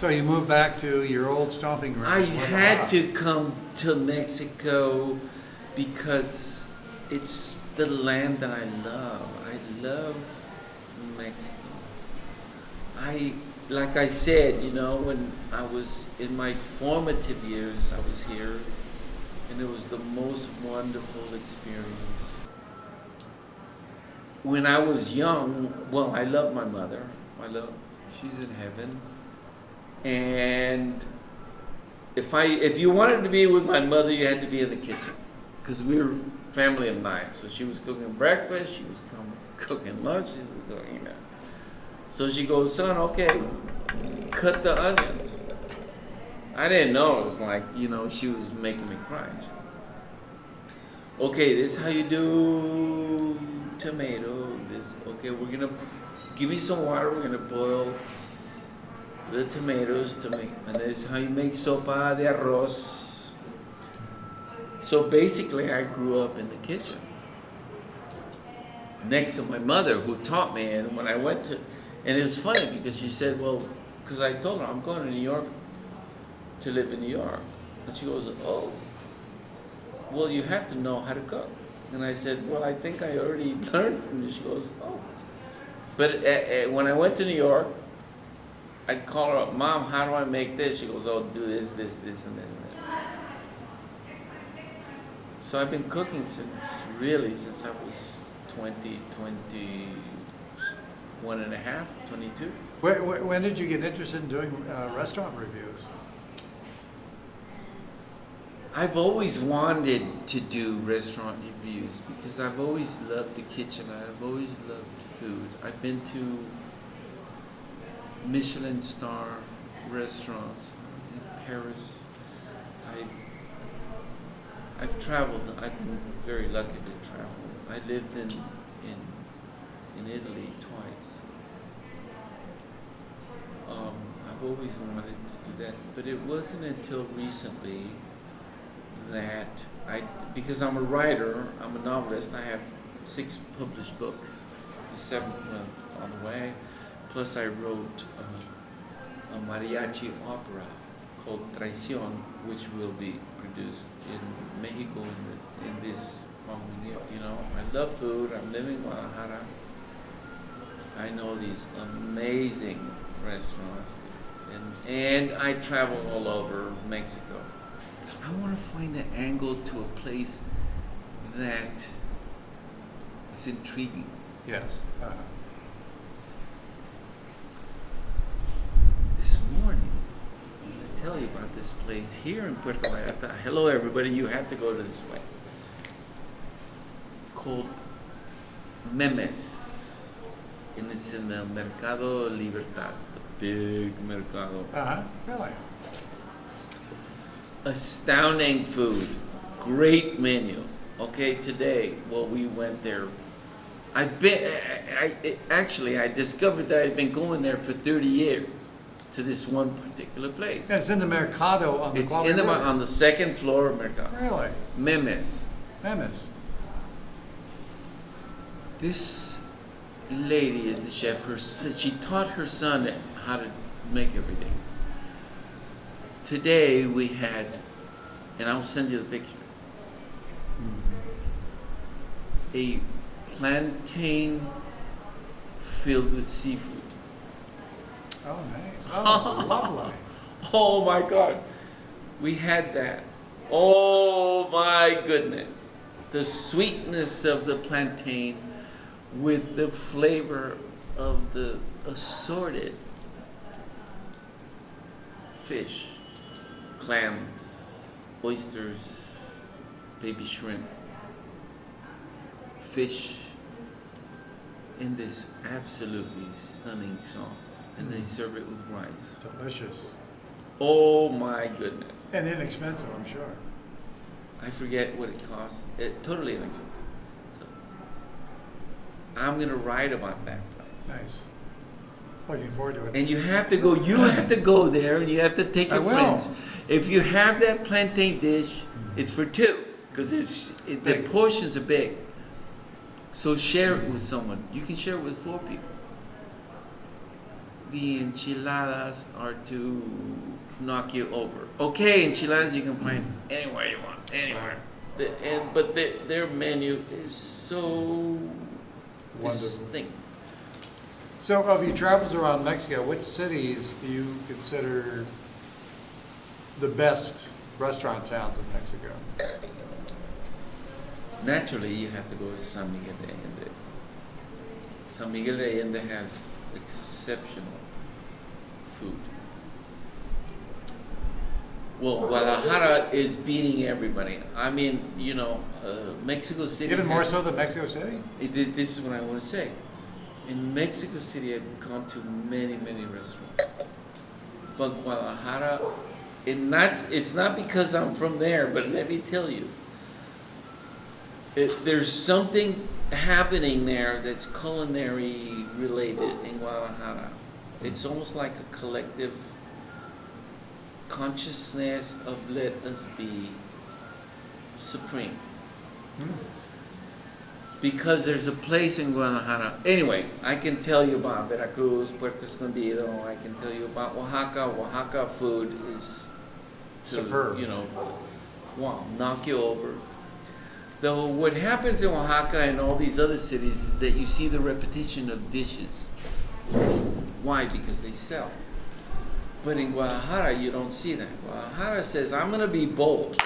So you moved back to your old stomping I grounds. had to come to Mexico because it's the land that I love. I love Mexico. Like I said, when I was in my formative years, I was here, and it was the most wonderful experience. When I was young, well, I love my mother. She's in heaven. And if you wanted to be with my mother, you had to be in the kitchen, because we were family of 9. So she was cooking breakfast, she was cooking lunch, she was cooking that. So she goes, son, okay, cut the onions. I didn't know. It was like, she was making me cry. Okay, this is how you do tomato. Okay, we're gonna give me some water. We're gonna boil the tomatoes to make, and this is how you make sopa de arroz. So basically, I grew up in the kitchen next to my mother, who taught me. And when I went to, and it was funny because she said, well, because I told her I'm going to New York to live in New York, and she goes, oh, well, you have to know how to cook. And I said, well, I think I already learned from you. She goes, oh. But when I went to New York, I'd call her up, Mom, how do I make this? She goes, oh, do this, and this, and that. So I've been cooking since I was 21 and a half, 22. When did you get interested in doing restaurant reviews? I've always wanted to do restaurant reviews because I've always loved the kitchen. I've always loved food. I've been to Michelin star restaurants in Paris. I've traveled. I've been very lucky to travel. I lived in Italy twice. I've always wanted to do that, but it wasn't until recently that because I'm a writer, I'm a novelist. I have 6 published books, the 7th one on the way. Plus, I wrote a mariachi opera called Traición, which will be produced in Mexico in this following year. I love food. I'm living in Guadalajara. I know these amazing restaurants, and I travel all over Mexico. I want to find the angle to a place that is intriguing. Yes. This morning, I'm going to tell you about this place here in Puerto Vallarta. Hello, everybody. You have to go to this place called Memes, and it's in the Mercado Libertad, the big mercado. Really? Astounding food, great menu. Okay, today, we went there. I discovered that I'd been going there for 30 years to this one particular place. And it's in the Mercado on the It's on the 2nd floor of Mercado. Really? Memes. Memes. This lady is the chef. She taught her son how to make everything. Today we had, and I'll send you the picture, a plantain filled with seafood. Oh, nice. Oh, lovely. Oh my God. We had that. Oh my goodness. The sweetness of the plantain with the flavor of the assorted fish, clams, oysters, baby shrimp, fish in this absolutely stunning sauce. And they serve it with rice. Delicious. Oh my goodness. And inexpensive, I'm sure. I forget what it costs. Totally inexpensive. I'm going to write about that place. Nice. Looking forward to it. And you have to go there, and you have to take your friends. If you have that plantain dish, it's for 2, because the portions are big. So share it with someone. You can share it with 4 people. the enchiladas are to knock you over. Okay, enchiladas you can find anywhere you want, anywhere. Their menu is so Wonderful. distinct. So, of your travels around Mexico, which cities do you consider the best restaurant towns in Mexico? Naturally, you have to go to San Miguel de Allende. San Miguel de Allende has exceptional food. Well, Guadalajara is beating everybody. I mean, Mexico City. Even more so than Mexico City? This is what I want to say. In Mexico City, I've gone to many, many restaurants. But Guadalajara, it's not because I'm from there, but let me tell you, there's something happening there that's culinary related in Guadalajara. It's almost like a collective consciousness of let us be supreme. Because there's a place in Guadalajara. Anyway, I can tell you about Veracruz, Puerto Escondido. I can tell you about Oaxaca. Oaxaca food is Superb. Wow, knock you over. Though what happens in Oaxaca and all these other cities is that you see the repetition of dishes. Why? Because they sell. But in Guadalajara, you don't see that. Guadalajara says, I'm going to be bold.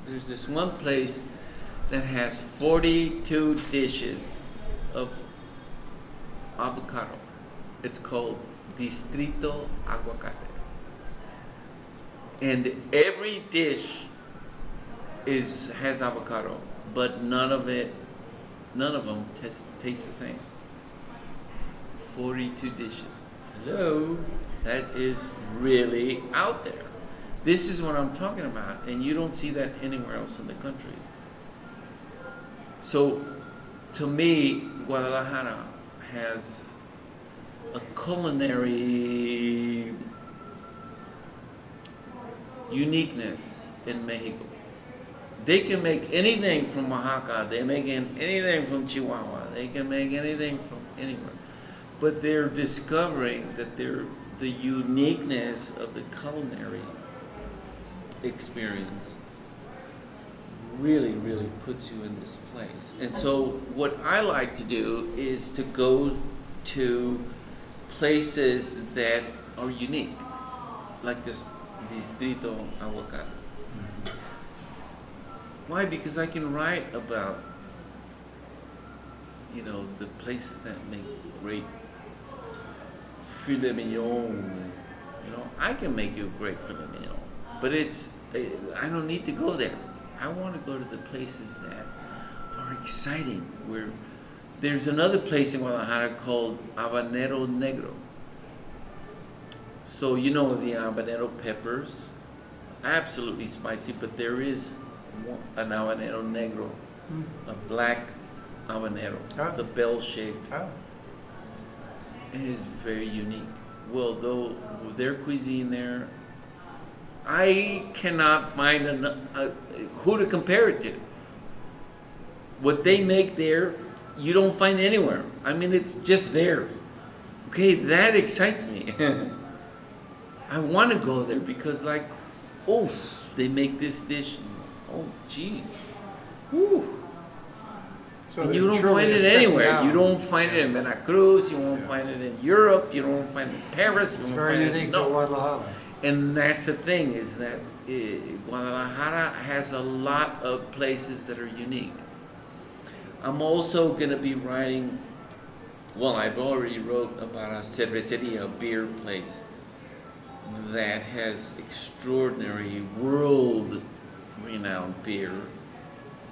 There's this one place that has 42 dishes of avocado. It's called Distrito Aguacate. And every dish has avocado, but none of them taste the same. 42 dishes. Hello? That is really out there. This is what I'm talking about, and you don't see that anywhere else in the country. So, to me, Guadalajara has a culinary uniqueness in Mexico. They can make anything from Oaxaca. They make anything from Chihuahua. They can make anything from anywhere. But they're discovering that the uniqueness of the culinary experience really, really puts you in this place. And so what I like to do is to go to places that are unique, like this Distrito Aguacate. Why? Because I can write about, the places that make great filet mignon. I can make you a great filet mignon, but I don't need to go there. I want to go to the places that are exciting. Where there's another place in Guadalajara called Habanero Negro. So the habanero peppers, absolutely spicy, but there is an habanero negro, a black habanero, the bell-shaped. It is very unique. Well, though their cuisine there, I cannot find who to compare it to. What they make there, you don't find anywhere. I mean, it's just theirs. Okay, that excites me. I want to go there because, they make this dish. Oh, geez. Woo. So And they're you don't truly find it a anywhere. special- You don't find it in Veracruz. You won't find it in Europe. You don't find it in Paris. It's you won't very find unique it, to no. Guadalajara. And that's the thing, is that Guadalajara has a lot of places that are unique. I'm also going to be writing, I've already wrote about a cerveceria, a beer place, that has extraordinary world-renowned beer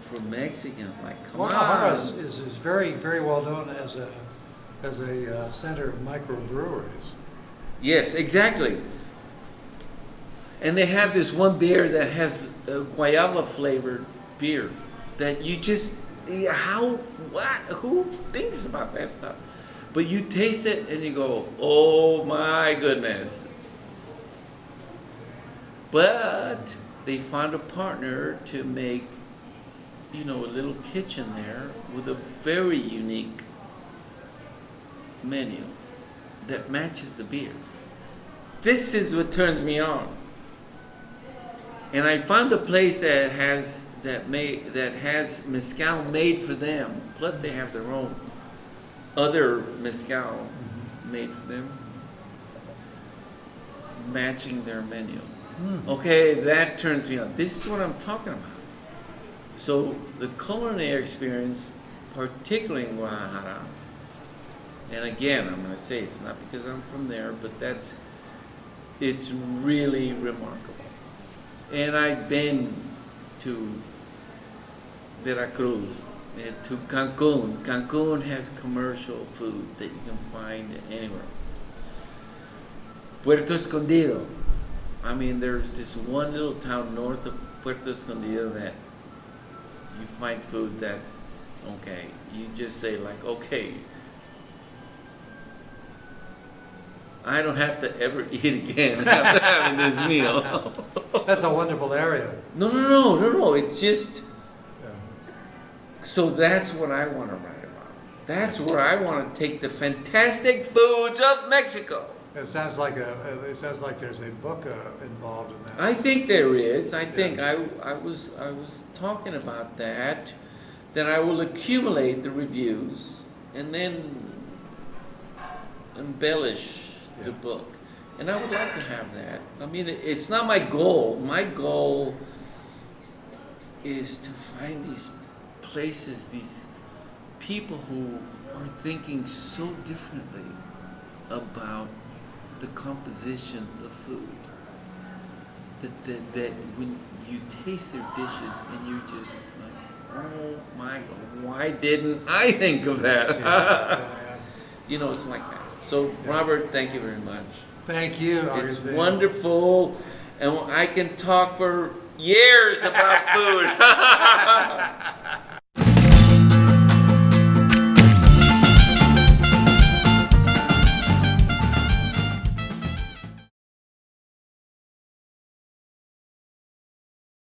for Mexicans. Come Guadalajara on. is very, very well known as a center of microbreweries. Yes, exactly. And they have this one beer that has a guayaba flavored beer that you just, who thinks about that stuff? But you taste it and you go, oh my goodness. But they found a partner to make, a little kitchen there with a very unique menu. that matches the beer. This is what turns me on. And I found a place that has mezcal made for them. Plus they have their own other mezcal made for them, matching their menu. Okay, that turns me on. This is what I'm talking about. So the culinary experience, particularly in Guadalajara, and again, I'm going to say it's not because I'm from there, but it's really remarkable. And I've been to Veracruz, and to Cancun. Cancun has commercial food that you can find anywhere. Puerto Escondido. I mean, there's this one little town north of Puerto Escondido that you find food that, okay, you just say like, okay, I don't have to ever eat again after having this meal. That's a wonderful area. No. It's just, Yeah. so that's what I want to write about. That's where I want to take the fantastic foods of Mexico. It sounds like there's a book involved in that. I think there is. I think I was talking about that. Then I will accumulate the reviews and then embellish the book. And I would like to have that. I mean, it's not my goal. My goal is to find these places, these people who are thinking so differently about the composition of food. That when you taste their dishes and you're just like, oh my God, why didn't I think of that? You know, it's like that. So, Robert, thank you very much. Thank you. It's wonderful, and I can talk for years about food.